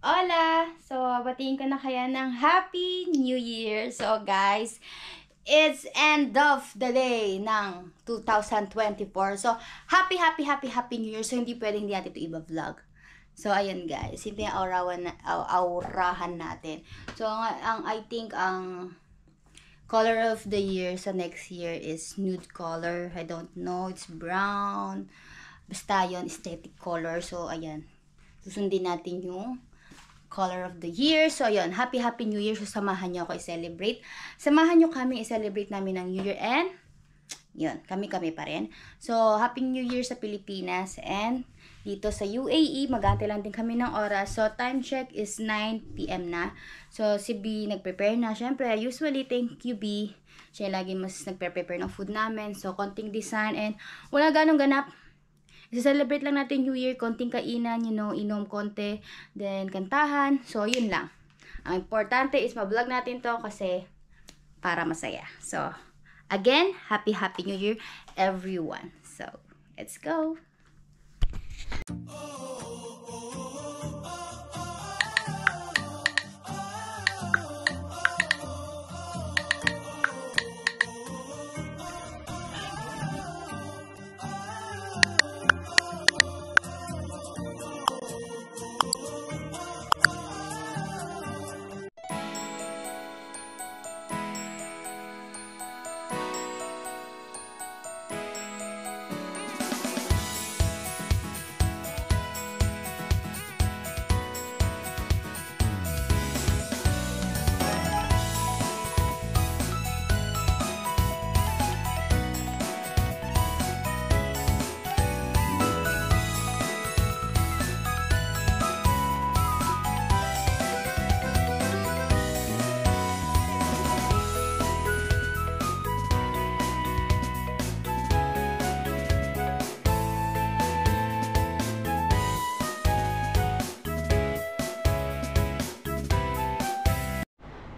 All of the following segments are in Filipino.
Hola! So, batiin ko na kaya ng Happy New Year. So, guys, it's end of the day ng 2024. So, happy New Year. So, hindi pwedeng hindi natin ito iba-vlog. So, ayan guys. Ito yung aurahan natin. So, I think, ang color of the year sa next year is nude color. I don't know. It's brown. Basta yun, aesthetic color. So, ayan. Susundin natin yung color of the year. So, ayun. Happy New Year. So, samahan nyo ako i-celebrate. Samahan nyo kami i-celebrate namin ng New Year. And, yun. Kami pa rin. So, Happy New Year sa Pilipinas. And, dito sa UAE, mag-aantay lang din kami ng oras. So, time check is 9 PM na. So, si B nag-prepare na. Siyempre, usually, thank you, B. Siya lagi mas nag-prepare ng food namin. So, konting design. And, wala ganong ganap. I-celebrate lang natin New Year, konting kainan, inom konti, then kantahan. So, yun lang. Ang importante is ma-vlog natin to kasi para masaya. So, again, Happy New Year, everyone. So, let's go!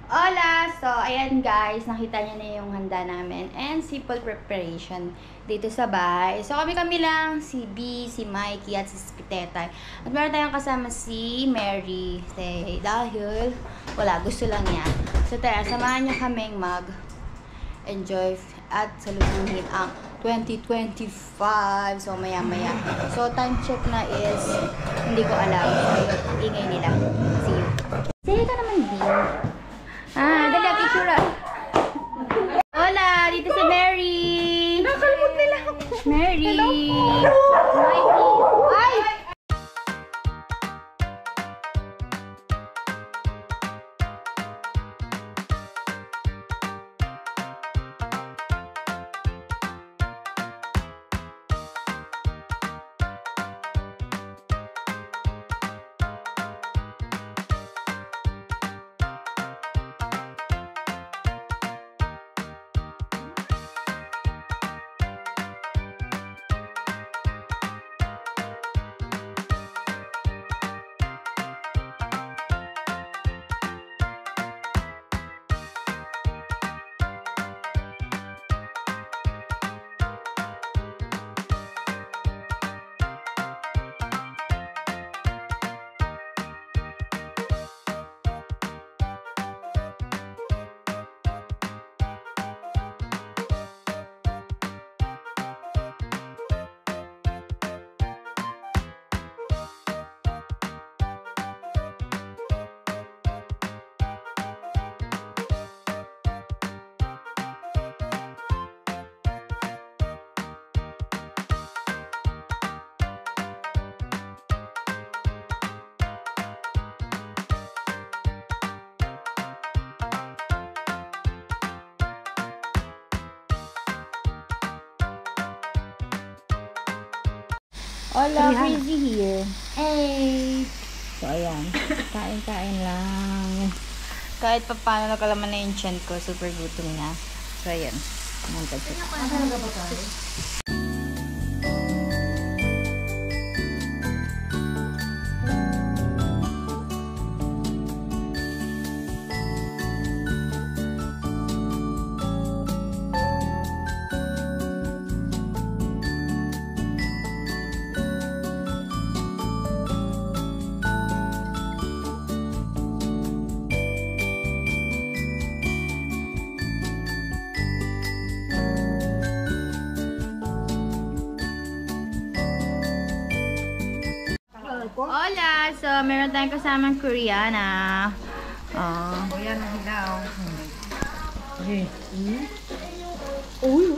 Hola! So, ayan guys, nakita niyo na yung handa namin and simple preparation dito sa bahay. So, kami lang, si B, si Mikey, at si Tetay. At meron tayong kasama si Mary. Dahil, wala, gusto lang niya. So, tara, samahan niyo kaming mag-enjoy at salubuhin ang 2025. So, maya-maya. So, time check na is, hindi ko alam. Ingay nila. See you. Say ka naman, B. Dali, picture. Hola, dito si Mary. Nakalimut nila ako. Mary. Hello. Mikey. Ay! Hola, Crazy here. Hey! So, ayan. Kain-kain lang. Kahit pa paano nakalaman na yung tiyan ko, super gutom na. So, ayan. Mantag ko. Asan na ba tayo? Hola! So, meron tayong kasamang Koreana. Oh. Ayan ang hilaw. Okay. Uy.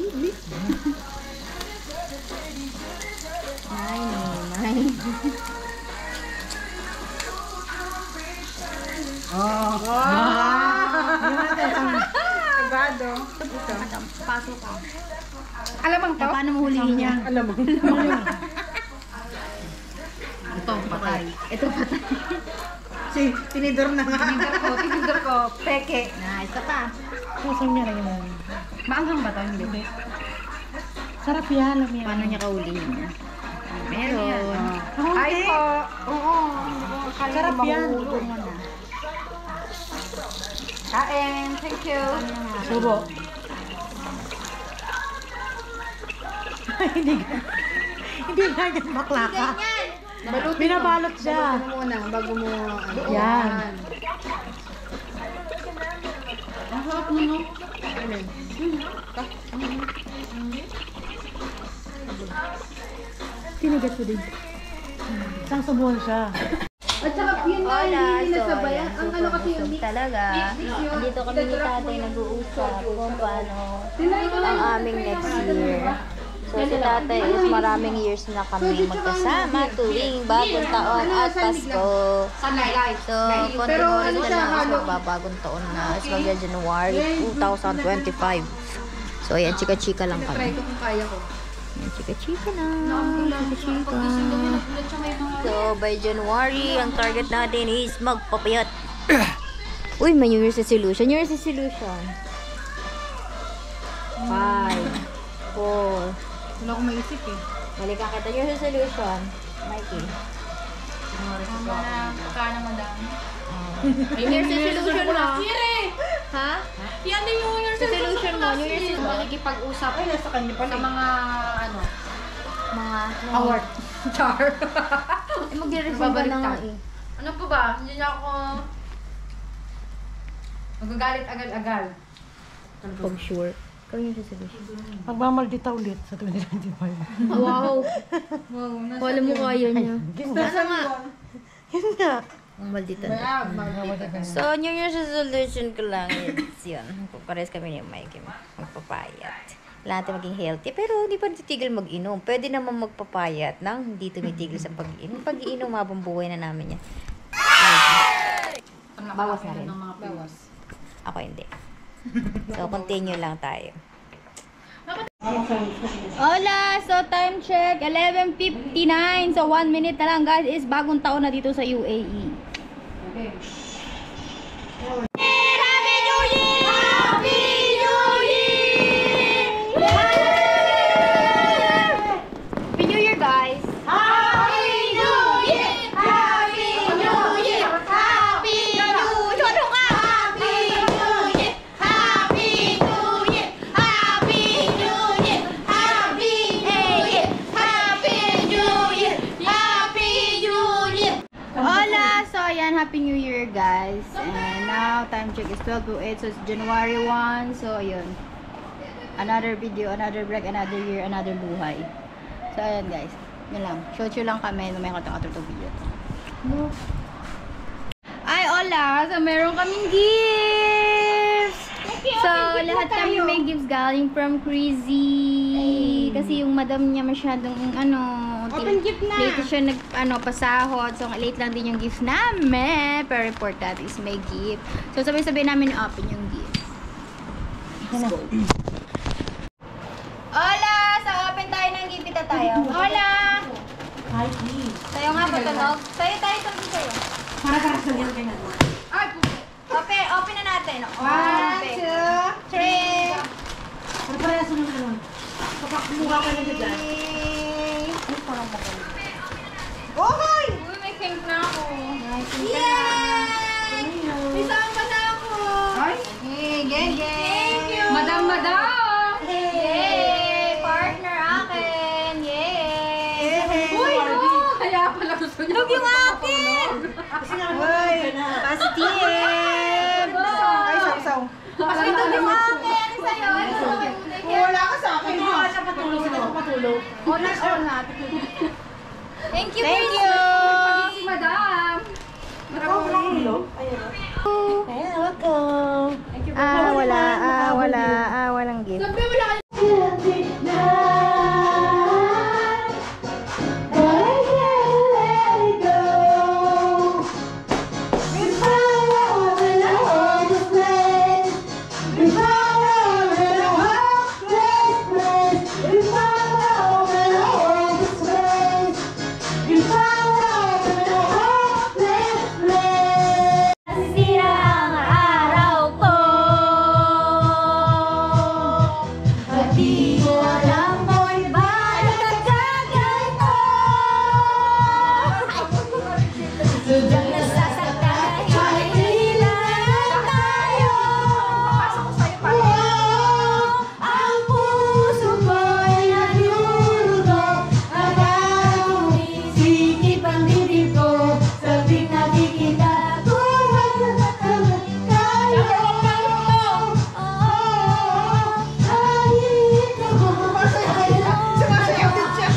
Mine. Oh. Sabado. Pasok ka. Alamang to? Paano mo hulihin niya? Alamang. Ito, patay. Ito, patay. Si, tinidor na nga. Tinidor ko. Peke. Na, isa pa. Kusang niya lang yun. Maanghang ba ito? Hindi. Sarap yan. Alam yan. Paano niya kahulihin niya? Meron. Hi po. Oo. Sarap yan. Kain. Thank you. Subo. Hindi ganyan bakla ka. Binabalot siya. Bago mo. Yan. Ang sarap mo. Tinigat ko din. Isang subuhan siya. At saka yun na, hindi nasabayan. Ang ano kasi yung mix. Talaga. Dito kami ni tatay nag-uusap kung paano ang aming next year. So, si tatay is maraming years na kami magkasama tuwing bagong taon at Pasko. So, continuous na lang is magbabagong taon na. Is magja-January 2025. So, ayan, chika-chika lang Try kami. ko kung kaya ko. Ayan, chika-chika na. Chika-chika. So, by January, ang target natin is magpapayat. Uy, may New Year's resolution. New Year's resolution. 5, 4. Wala akong maisip eh. Balikan kita. New Year's resolution. Mikey. Kakain madami. New Year's resolution mo. Ha? Yan din yung New Year's Resolution mo. New Year's resolution. Nakikipag-usap sa kanya pa sa mga ano, Mga... award. Char. Eh, magre-resume ka na nga eh. Ano po ba? Hindi niya ako magagalit agad-agad. Pag sure. Ikaw yung resolution. Magmamaldita ulit sa 2025. Wow. Wow, Wala mo kaya niya. Nasa nga? Yun nga. Ang maldita. Maldita. So, New Year's resolution ko lang is yun. Pares kami ni Mike. Magpapayat. Lahat maging healthy. Pero hindi pa titigil mag-inom. Pwede naman magpapayat nang hindi tumitigil sa pag-inom. Pag-iinom, habang buhay na namin yan. Bawas na rin. Bawas. Ako hindi. So, continue lang tayo. Hola! So, time check. 11:59. So, 1 minute na lang, guys. Is bagong taon na dito sa UAE. Okay. Happy New Year! Happy New Year! Happy New Year, guys! Happy New Year! Happy New Year! Happy New Year! Ano ka? Happy New Year! Happy New Year! Happy New Year! Happy New Year! Happy New Year! Happy New Year! Hola! So, ayan, Happy New Year, guys. And now, time check is 12:08. So, it's January 1. So, ayun. Another video, another vlog, another year, another buhay. So, ayan, guys. Yun lang. Show lang kami. May katong video. No. Ay, hola! So, meron kaming gifts! So, lahat kami may gifts galing from Crazy. Kasi yung madam niya masyadong, Open gift na. late siya pasahod. So, late lang din yung gift namin. Pero important is may gift. So, sabay-sabay namin open yung gift. Let's go. Hola! So, open tayo ng gift. Ito tayo. Hola! Hi, please. Sa'yo nga ba tunog? Sa'yo tayo, tunog sa'yo. Para sa liyan kayo na. Ay, Open na natin. 1, 2, 3. Para sa naman. Kapag mukha ka na dyan. Okay! Uy, may pink na ako. Yay! May samba na ako. Ay! Thank you. Madam! Yay! Partner akin. Yay! Uy! Kaya pala gusto niya. Huwag yung akin! Uy! Positive! Ay, saw-saw. Ito yung akin. Ano sa'yo? Wala ka sa akin. Patulog. Thank you. Sadyang nasasaktan kahit ilan tayo. Ang puso ko'y nagluluto. Agad umisikip ang dibdib ko. Sabing nakikita ko magkakamat tayo. Sumasayaw din siya.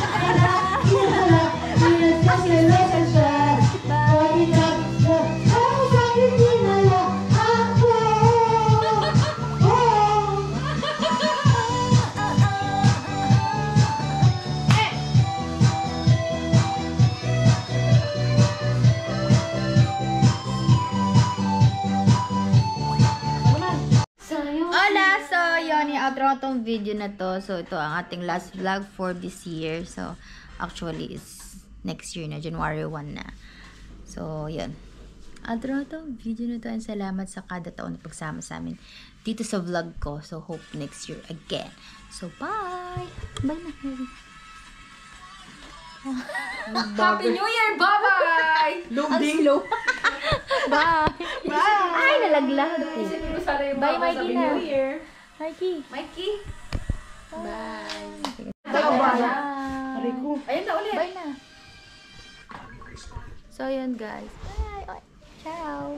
Hola! So, yun, i-outro tong video na to. So, ito ang ating last vlog for this year. So, actually, it's next year na, January 1 na. So, yun. Outro tong video na to. And salamat sa kada taon na pagsama sa amin dito sa vlog ko. So, hope next year again. So, bye! Bye na. Happy New Year! Bye-bye! Loading. Bye! Bye! Ay, nalaglag. Bye, Mikey na. Mikey. Mikey. Bye. Bye. Ayun na ulit. Bye na. So, yun guys. Bye. Ciao.